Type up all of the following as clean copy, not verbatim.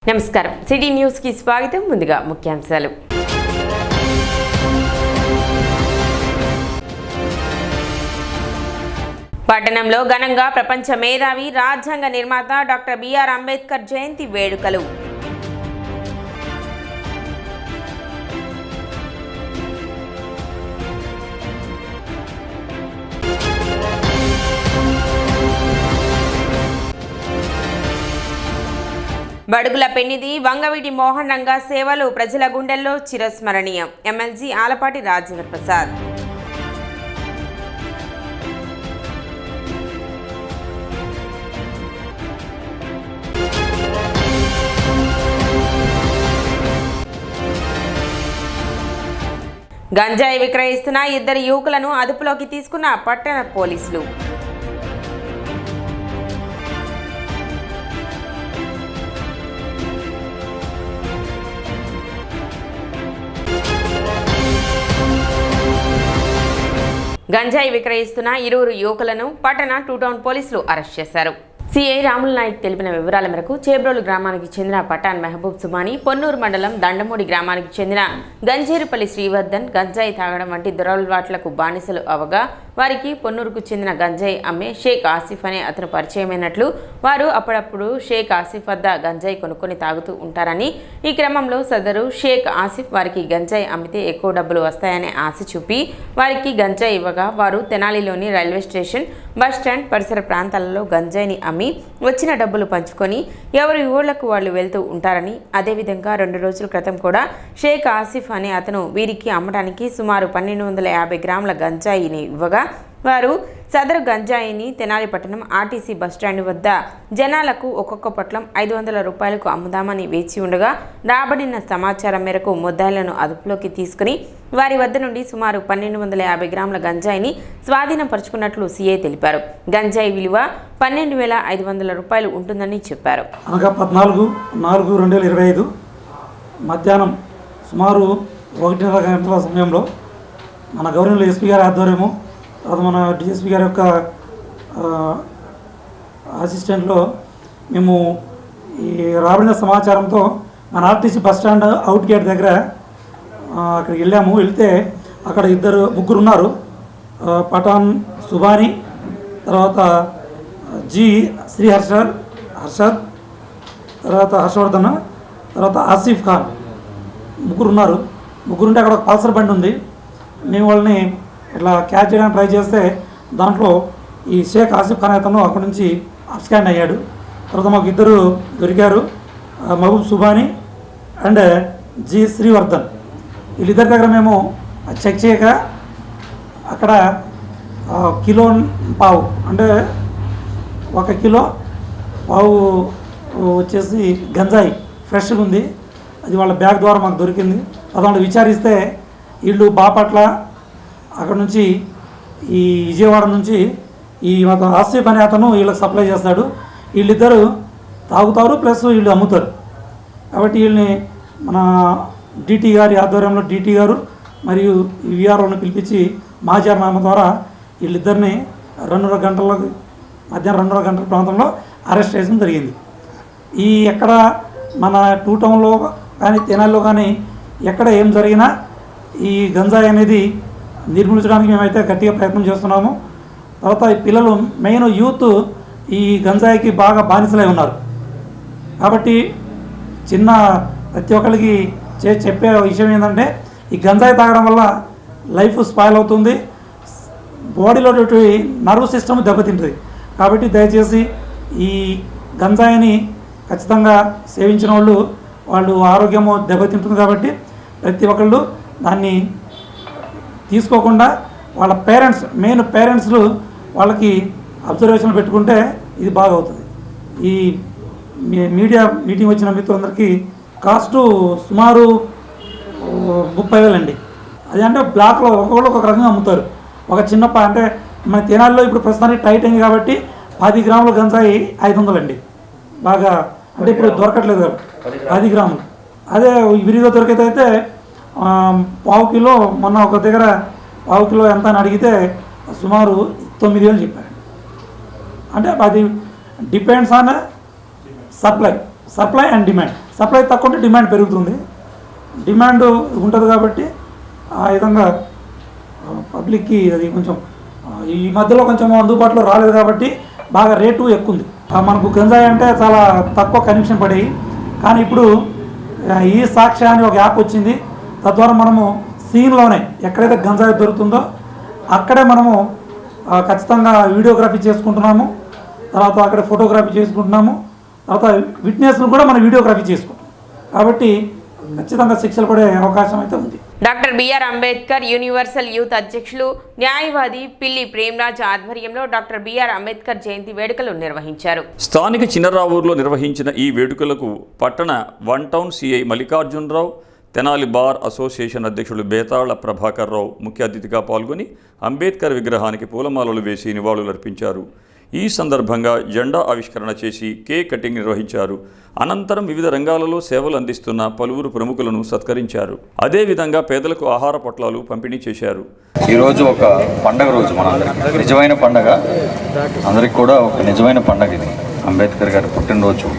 నమస్కారం city news కి స్వాగతం ముందుగా ముఖ్యాంశాలు పట్టణంలో ఘనంగా ప్రపంచ మేధావి రాజ్యాంగ నిర్మాత డాక్టర్ బిఆర్ అంబేద్కర్ జయంతి వేడుకలు బడుగుల పెన్నిది వంగవీటి మోహన్ రంగ సేవలు ప్రజల గుండెల్లో చిరస్మరణీయం ఎమ్మెల్సీ ఆలపాటి రాజేంద్ర ప్రసాద్ గంజాయి విక్రయిస్తున్న ఇద్దరు యువకులను అదుపులోకి తీసుకున్న పట్టణ పోలీసులు గంజాయి విక్రయిస్తున్న ఇరువురు యువకులను పట్టణ టూ టౌన్ పోలీసులు అరెస్ట్ చేశారు. సిఐ రాములు నాయక్ తెలిపిన వివరాల మేరకు చేబ్రోలు గ్రామానికి చెందిన పఠాన్ మెహబూబ్ సుబానీ, పొన్నూరు మండలం దండమూడి గ్రామానికి చెందిన గంజేరుపల్లి శ్రీవర్ధన్ గంజాయి తాగడం వంటి దురలవాట్లకు బానిసలు అవగా వారికి పొన్నూరుకు చెందిన గంజాయి అమ్మే షేక్ ఆసిఫ్ అనే అతను పరిచయమైనట్లు, వారు అప్పుడప్పుడు షేక్ ఆసిఫ్ వద్ద గంజాయి కొనుక్కొని తాగుతూ ఉంటారని, ఈ క్రమంలో సదరు షేక్ ఆసిఫ్ వారికి గంజాయి అమ్మితే ఎక్కువ డబ్బులు వస్తాయనే ఆశ చూపి వారికి గంజాయి ఇవ్వగా వారు తెనాలిలోని రైల్వే స్టేషన్, బస్ స్టాండ్ పరిసర ప్రాంతాలలో గంజాయిని అమ్మి వచ్చిన డబ్బులు పంచుకొని ఎవరి ఊళ్లకు వాళ్ళు వెళ్తూ ఉంటారని, అదేవిధంగా 2 రోజుల క్రితం కూడా షేక్ ఆసిఫ్ అనే అతను వీరికి అమ్మడానికి సుమారు 1250 గ్రాముల గంజాయిని ఇవ్వగా వారు సదరు గంజాయిని తెనాలి పట్టణం ఆర్టీసీ బస్టాండ్ వద్ద జనాలకు ఒక్కొక్క పొట్లం 500 రూపాయలకు అమ్ముదామని వేచి ఉండగా రాబడిన సమాచారం మేరకు ముద్దాయిలను అదుపులోకి తీసుకుని వారి వద్ద నుండి సుమారు 1250 గ్రాముల గంజాయిని స్వాధీనపరుచుకున్నట్లు సీఐ తెలిపారు. గంజాయి విలువ 12,500 రూపాయలు ఉంటుందని చెప్పారు. అనగా 14/4/2025 మధ్యాహ్నం సుమారు 1:30 గంటల సమయంలో మన గవర్నమెంట్ ఎస్పీ గారి ఆధ్వర్యము, తర్వాత మన డిఎస్పీ గారి యొక్క అసిస్టెంట్లో మేము ఈ రాబడిన సమాచారంతో మన ఆర్టీసీ బస్టాండ్ అవుట్ గేట్ దగ్గర అక్కడికి వెళ్ళాము. వెళ్తే అక్కడ ముగ్గురు ఉన్నారు. పఠాన్ సుబానీ, తర్వాత జి శ్రీ హర్షద్, తర్వాత హర్షవర్ధన్, తర్వాత ఆసిఫ్ ఖాన్, ముగ్గురు ఉన్నారు. ముగ్గురుంటే అక్కడ ఒక పల్సర్ బండి ఉంది. మేము వాళ్ళని ఇట్లా క్యాచ్ చేయడానికి ట్రై చేస్తే దాంట్లో ఈ షేక్ ఆసిఫ్ ఖాన్ అతను అక్కడి నుంచి అబ్స్కాండ్ అయ్యాడు. తర్వాత మాకు ఇద్దరు దొరికారు, మహబూబ్ సుబానీ అండ్ జి శ్రీవర్ధన్. వీళ్ళిద్దరి దగ్గర మేము చెక్ చేయక అక్కడ కిలో పావు, అంటే 1 కిలో పావు వచ్చేసి గంజాయి ఫ్రెష్గా ఉంది. అది వాళ్ళ బ్యాగ్ ద్వారా మాకు దొరికింది. అతను విచారిస్తే వీళ్ళు బాపట్ల, అక్కడ నుంచి ఈ విజయవాడ నుంచి ఈ ఆసిఫ్ అనే అతను వీళ్ళకి సప్లై చేస్తాడు. వీళ్ళిద్దరూ తాగుతారు ప్లస్ వీళ్ళు అమ్ముతారు. కాబట్టి వీళ్ళని మన డిటి గారి ఆధ్వర్యంలో డిటి గారు మరియు విఆర్ఓని పిలిపించి మాజానామా ద్వారా వీళ్ళిద్దరిని 2:30 గంటలకు మధ్యాహ్నం 2:30 గంటల ప్రాంతంలో అరెస్ట్ చేయడం జరిగింది. ఈ ఎక్కడ మన టూ టౌన్లో కానీ తెనాలిలో కానీ ఎక్కడ ఏం జరిగినా ఈ గంజాయి అనేది నిర్మూలించడానికి మేమైతే గట్టిగా ప్రయత్నం చేస్తున్నాము. తర్వాత ఈ పిల్లలు, మెయిన్ యూత్ ఈ గంజాయికి బాగా బానిసలై ఉన్నారు. కాబట్టి ప్రతి ఒక్కరికి చెప్పే విషయం ఏంటంటే, ఈ గంజాయి తాగడం వల్ల లైఫ్ స్పాయిల్ అవుతుంది, బాడీలో నర్వ్ సిస్టమ్ దెబ్బతింటుంది. కాబట్టి దయచేసి ఈ గంజాయిని ఖచ్చితంగా సేవించిన వాళ్ళు ఆరోగ్యము దెబ్బతింటుంది. కాబట్టి ప్రతి ఒక్కళ్ళు దాన్ని తీసుకోకుండా వాళ్ళ మెయిన్ పేరెంట్స్లు వాళ్ళకి అబ్జర్వేషన్ పెట్టుకుంటే ఇది బాగా అవుతుంది. ఈ మీడియా మీటింగ్ వచ్చిన మిత్రులందరికీ కాస్ట్ సుమారు 30,000 అండి. అది అంటే బ్లాక్లో ఒక్కొక్కరు ఒక రకంగా అమ్ముతారు. ఒక చిన్న అంటే మన తెనాలిలో ఇప్పుడు ప్రస్తుతానికి టైట్ అయింది కాబట్టి 10 గ్రాముల గంజాయి 500 అండి. బాగా అంటే ఇప్పుడు దొరకట్లేదు కాబట్టి 10 గ్రాములు. అదే విరిగా దొరికితే పావు కిలో, మొన్న ఒక దగ్గర పావు కిలో ఎంత అని అడిగితే సుమారు 9,000 చెప్పారు. అంటే అది depends on supply and demand. Supply తక్కువ ఉంటే డిమాండ్ పెరుగుతుంది. డిమాండ్ ఉంటుంది కాబట్టి ఆ విధంగా పబ్లిక్కి అది కొంచెం ఈ మధ్యలో కొంచెం అందుబాటులో రాలేదు కాబట్టి బాగా రేటు ఎక్కువ ఉంది. మనకు గంజాయి అంటే చాలా తక్కువ కనెక్షన్ పడేవి, కానీ ఇప్పుడు ఈ సాక్షి అని ఒక యాప్ వచ్చింది. తద్వారా మనము సీన్లోనే ఎక్కడైతే గంజాయి దొరుకుతుందో అక్కడే మనము ఖచ్చితంగా వీడియోగ్రఫీ చేసుకుంటున్నాము, తర్వాత అక్కడ ఫోటోగ్రఫీ చేసుకుంటున్నాము, తర్వాత విట్నెస్ను కూడా మనం వీడియోగ్రఫీ చేసుకుంటాం. కాబట్టి ఖచ్చితంగా శిక్షలు పడే అవకాశం అయితే ఉంది. Doctor BR Ambedkar universal youth అధ్యక్షులు న్యాయవాది పిల్లి ప్రేమ్రాజ్ ఆధ్వర్యంలో డాక్టర్ బిఆర్ అంబేద్కర్ జయంతి వేడుకలు నిర్వహించారు. స్థానిక చిన్నరావూరులో నిర్వహించిన ఈ వేడుకలకు పట్టణ one town CI Mallikarjunarao, Tenali bar association అధ్యక్షులు బేతాళ ప్రభాకర్ రావు ముఖ్య అతిథిగా పాల్గొని అంబేద్కర్ విగ్రహానికి పూలమాలలు వేసి నివాళులర్పించారు. ఈ సందర్భంగా జెండా ఆవిష్కరణ చేసి కేక్ కటింగ్ నిర్వహించారు. అనంతరం వివిధ రంగాలలో సేవలు అందిస్తున్న పలువురు ప్రముఖులను సత్కరించారు. అదేవిధంగా పేదలకు ఆహార పొట్లాలు పంపిణీ చేశారు. ఈరోజు ఒక పండగ రోజు, మనందరికీ నిజమైన పండగ, అందరికి కూడా ఒక నిజమైన పండగ ఇది. అంబేద్కర్ గారి పుట్టినరోజు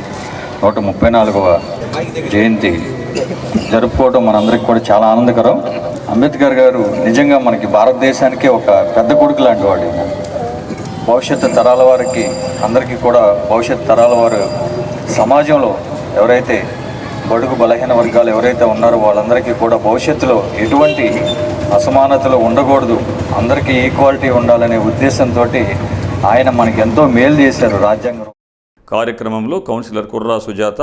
134వ జయంతి జరుపుకోవడం మనందరికి కూడా చాలా ఆనందకరం. అంబేద్కర్ గారు నిజంగా మనకి భారతదేశానికే ఒక పెద్ద కొడుకు లాంటి వాడు. భవిష్యత్తు తరాల వారికి అందరికీ కూడా భవిష్యత్తు తరాల వారు సమాజంలో ఎవరైతే బడుగు బలహీన వర్గాలు ఎవరైతే ఉన్నారో వాళ్ళందరికీ కూడా భవిష్యత్తులో ఎటువంటి అసమానతలు ఉండకూడదు, అందరికీ ఈక్వాలిటీ ఉండాలనే ఉద్దేశంతో ఆయన మనకి ఎంతో మేలు చేశారు రాజ్యాంగం. కార్యక్రమంలో కౌన్సిలర్ కుర్రా సుజాత,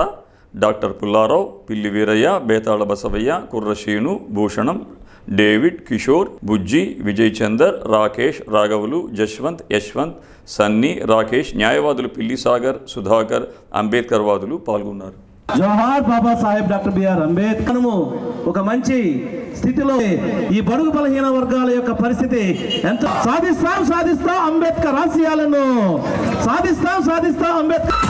డాక్టర్ పుల్లారావు, పిల్లి వీరయ్య, బేతాళ బసవయ్య, కుర్ర శ్రీను, భూషణం, డేవిడ్, కిషోర్, బుజ్జి, విజయ్ చందర్, రాకేష్, రాఘవులు, జశ్వంత్, యశ్వంత్, సన్నీ, రాకేష్, న్యాయవాదులు పిల్లి సాగర్, సుధాకర్, అంబేద్కర్ వాదులు పాల్గొన్నారు. జోహార్ బాబా సాహెబ్ డాక్టర్ బిఆర్ అంబేద్కర్. ఒక మంచి స్థితిలో ఈ బడుగు బలహీన వర్గాల యొక్క పరిస్థితి ఎంత సాధిస్తాం అంబేద్కర్ ఆశయాలను సాధిస్తాం అంబేద్కర్.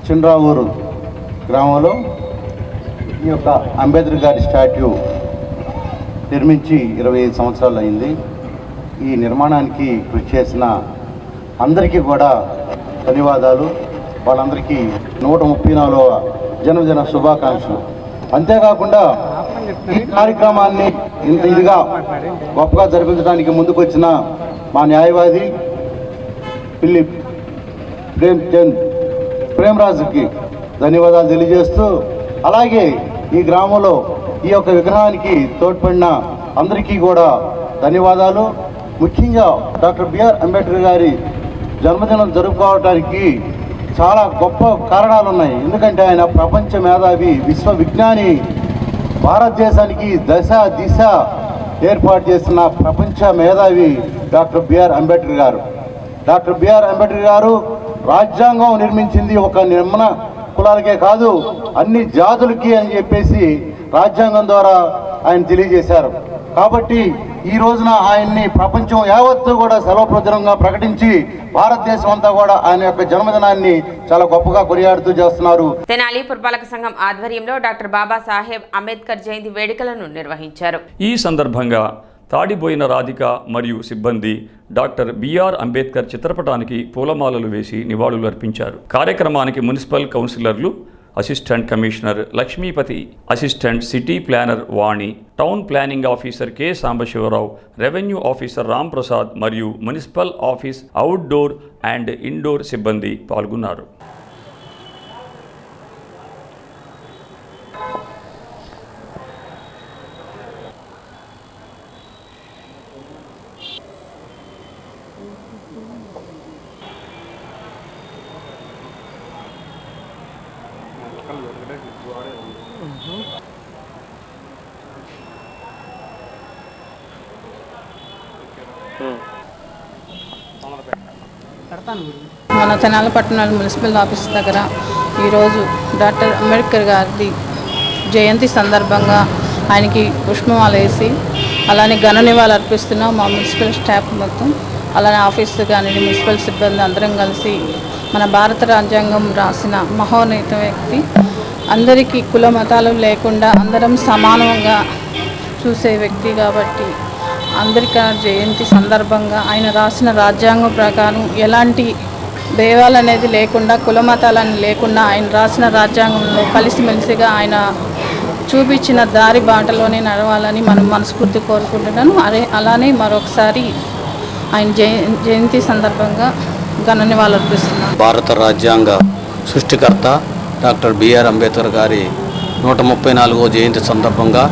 చిన్నరావూరు గ్రామంలో ఈ యొక్క అంబేద్కర్ గారి స్టాట్యూ నిర్మించి 25 సంవత్సరాలు అయింది. ఈ నిర్మాణానికి కృషి చేసిన అందరికీ కూడా ధన్యవాదాలు. వాళ్ళందరికీ 134వ జన్మదిన శుభాకాంక్షలు. అంతేకాకుండా ఈ కార్యక్రమాన్ని ఇంత ఇదిగా గొప్పగా జరిపించడానికి ముందుకొచ్చిన మా న్యాయవాది పిల్లి ప్రేమరాజుకి ధన్యవాదాలు తెలియజేస్తూ, అలాగే ఈ గ్రామంలో ఈ యొక్క విగ్రహానికి తోడ్పడిన అందరికీ కూడా ధన్యవాదాలు. ముఖ్యంగా డాక్టర్ బిఆర్ అంబేద్కర్ గారి జన్మదినం జరుపుకోవడానికి చాలా గొప్ప కారణాలు ఉన్నాయి. ఎందుకంటే ఆయన ప్రపంచ మేధావి, విశ్వ విజ్ఞాని, భారతదేశానికి దిశ ఏర్పాటు చేసిన ప్రపంచ మేధావి డాక్టర్ బిఆర్ అంబేద్కర్ గారు. డాక్టర్ బిఆర్ అంబేద్కర్ గారు రాజ్యాంగం నిర్మించింది ఒక నిమ్న కులాలకే కాదు, అన్ని జాతులకి అని చెప్పేసి రాజ్యాంగం ద్వారా ఆయన తెలియజేశారు. కాబట్టి ఈ రోజున ఆయన్ని ప్రపంచం యావత్తు కూడా సెలవుప్రచురంగా ప్రకటించి భారతదేశం అంతా కూడా ఆయన యొక్క జన్మదినాన్ని చాలా గొప్పగా కొనియాడుతూ చేస్తున్నారు. తెనాలి పురపాలక సంఘం ఆధ్వర్యంలో డాక్టర్ బాబా సాహెబ్ అంబేద్కర్ జయంతి వేడుకలను నిర్వహించారు. ఈ సందర్భంగా తాడిబోయిన రాధిక మరియు సిబ్బంది డాక్టర్ బిఆర్ అంబేద్కర్ చిత్రపటానికి పూలమాలలు వేసి నివాళులు అర్పించారు. కార్యక్రమానికి మున్సిపల్ కౌన్సిలర్లు, assistant commissioner Lakshmipathi, assistant city planner Vani, town planning officer K Sambasivarao, revenue officer Ram Prasad మరియు municipal office outdoor and indoor సిబ్బంది పాల్గొన్నారు. మన తెనాలి పట్టణాల మున్సిపల్ ఆఫీస్ దగ్గర ఈరోజు డాక్టర్ అంబేద్కర్ గారి జయంతి సందర్భంగా ఆయనకి పుష్పమాల వేసి అలానే ఘన నివాళులు అర్పిస్తున్నాం. మా మున్సిపల్ స్టాఫ్ మొత్తం, అలానే ఆఫీస్ కానీ మున్సిపల్ సిబ్బంది అందరం కలిసి మన భారత రాజ్యాంగం రాసిన మహోన్నత వ్యక్తి. అందరికీ కుల మతాలు లేకుండా అందరం సమానంగా చూసే వ్యక్తి కాబట్టి అంబేద్కర్ జయంతి సందర్భంగా ఆయన రాసిన రాజ్యాంగం ప్రకారం ఎలాంటి భేదాలు అనేది లేకుండా కుల మతాలని లేకుండా ఆయన రాసిన రాజ్యాంగంలో కలిసిమెలిసిగా ఆయన చూపించిన దారి బాటలోనే నడవాలని మనం మనస్ఫూర్తి కోరుకుంటున్నాను. అలానే మరొకసారి ఆయన జయంతి సందర్భంగా ఘన నివాళులు అర్పిస్తున్నాను. భారత రాజ్యాంగ సృష్టికర్త డాక్టర్ బిఆర్ అంబేద్కర్ గారి 134వ జయంతి సందర్భంగా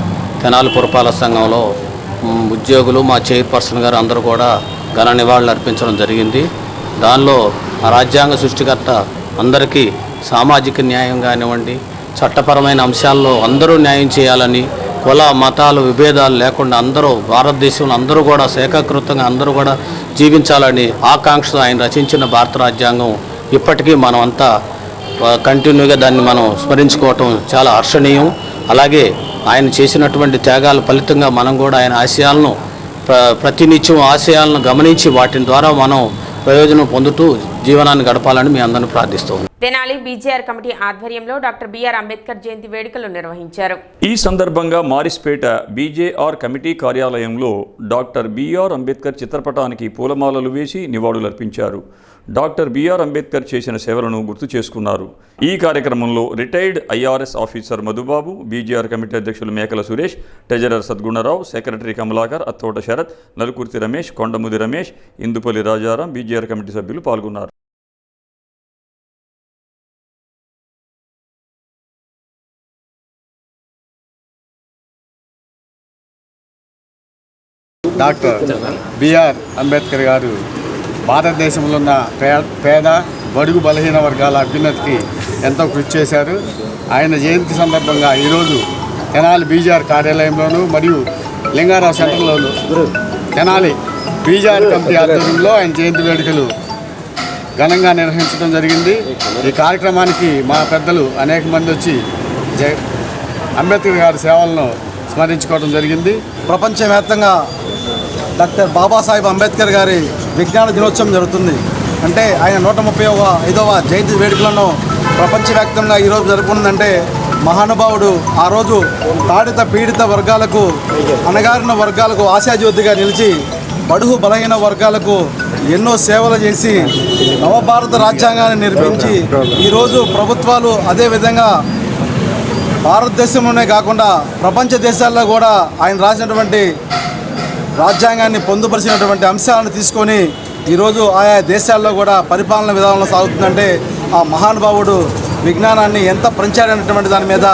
తెనాలి పురపాలక సంఘంలో ఉద్యోగులు, మా చైర్పర్సన్ గారు అందరూ కూడా ఘన నివాళులు అర్పించడం జరిగింది. దానిలో ఆ రాజ్యాంగ సృష్టికర్త అందరికీ సామాజిక న్యాయం కానివ్వండి, చట్టపరమైన అంశాల్లో అందరూ న్యాయం చేయాలని, కుల మతాలు విభేదాలు లేకుండా అందరూ భారతదేశంలో అందరూ కూడా ఏకీకృతంగా అందరూ కూడా జీవించాలని ఆకాంక్షతో ఆయన రచించిన భారత రాజ్యాంగం ఇప్పటికీ మనం అంతా కంటిన్యూగా దాన్ని మనం స్మరించుకోవటం చాలా హర్షణీయం. అలాగే ఆయన చేసినటువంటి త్యాగాల ఫలితంగా మనం కూడా ఆయన ఆశయాలను ప్రతినిత్యం ఆశయాలను గమనించి వాటి ద్వారా మనం ప్రయోజనం పొందుతూ జీవనాన్ని గడపాలని మీ అందరిని ప్రార్థిస్తాం. తెనాలి బీజేఆర్ కమిటీ ఆధ్వర్యంలో డాక్టర్ బిఆర్ అంబేద్కర్ జయంతి వేడుకలు నిర్వహించారు. ఈ సందర్భంగా మారిస్పేట బీజేఆర్ కమిటీ కార్యాలయంలో డాక్టర్ బిఆర్ అంబేద్కర్ చిత్రపటానికి పూలమాలలు వేసి నివాళులర్పించారు. డాక్టర్ బిఆర్ అంబేద్కర్ చేసిన సేవలను గుర్తు చేసుకున్నారు. ఈ కార్యక్రమంలో retired IRS officer Madhubabu, BJR committee అధ్యక్షులు Mekala Suresh, treasurer Sadgunarao, secretary Kamalakar, Attota Sarath, Nalukurthi Ramesh, Kondamudi Ramesh, Indupalli Rajaram, BJR committee సభ్యులు పాల్గొన్నారు. డాక్టర్ బిఆర్ అంబేద్కర్ గారు భారతదేశంలో ఉన్న పేద బడుగు బలహీన వర్గాల అభ్యున్నతికి ఎంతో కృషి చేశారు. ఆయన జయంతి సందర్భంగా ఈరోజు తెనాలి బీజేఆర్ కార్యాలయంలోను మరియు లింగారావు సెంటర్లోను తెనాలి బీజేఆర్ కమిటీ ఆధ్వర్యంలో ఆయన జయంతి వేడుకలు ఘనంగా నిర్వహించడం జరిగింది. ఈ కార్యక్రమానికి మా పెద్దలు అనేక మంది వచ్చి అంబేద్కర్ గారి సేవలను స్మరించుకోవడం జరిగింది. ప్రపంచవ్యాప్తంగా డాక్టర్ బాబాసాహెబ్ అంబేద్కర్ గారి విజ్ఞాన దినోత్సవం జరుగుతుంది. అంటే ఆయన 135వ జయంతి వేడుకలను ప్రపంచవ్యాప్తంగా ఈరోజు జరుపుకుందంటే మహానుభావుడు ఆ రోజు తాడిత పీడిత వర్గాలకు, అణగారిన వర్గాలకు ఆశాజ్యోతిగా నిలిచి బడుగు బలహీన వర్గాలకు ఎన్నో సేవలు చేసి నవభారత రాజ్యాంగాన్ని నిర్మించి ఈరోజు ప్రభుత్వాలు అదేవిధంగా భారతదేశంలోనే కాకుండా ప్రపంచ దేశాల్లో కూడా ఆయన రాసినటువంటి రాజ్యాంగాన్ని పొందుపరిచినటువంటి అంశాలను తీసుకొని ఈరోజు ఆయా దేశాల్లో కూడా పరిపాలన విధానంలో సాగుతుందంటే ఆ మహానుభావుడు విజ్ఞానాన్ని ఎంత పెంచాడనేటువంటి దాని మీద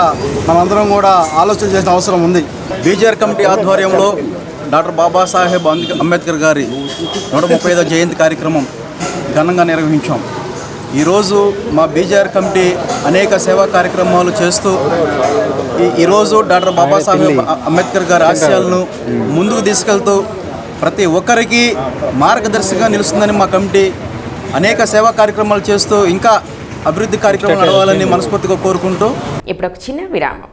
మనందరం కూడా ఆలోచన చేసిన అవసరం ఉంది. బీజేఆర్ కమిటీ ఆధ్వర్యంలో డాక్టర్ బాబాసాహెబ్ అంబేద్కర్ గారి 135వ జయంతి కార్యక్రమం ఘనంగా నిర్వహించాం. ఈరోజు మా బీజేఆర్ కమిటీ అనేక సేవా కార్యక్రమాలు చేస్తూ ఈరోజు డాక్టర్ బాబాసాహెబ్ అంబేద్కర్ గారి ఆశయాలను ముందుకు తీసుకెళ్తూ ప్రతి ఒక్కరికి మార్గదర్శకంగా నిలుస్తుందని మా కమిటీ అనేక సేవా కార్యక్రమాలు చేస్తూ ఇంకా అభివృద్ధి కార్యక్రమాలు నడవాలని మనస్ఫూర్తిగా కోరుకుంటూ ఇప్పుడు ఒక చిన్న విరామం.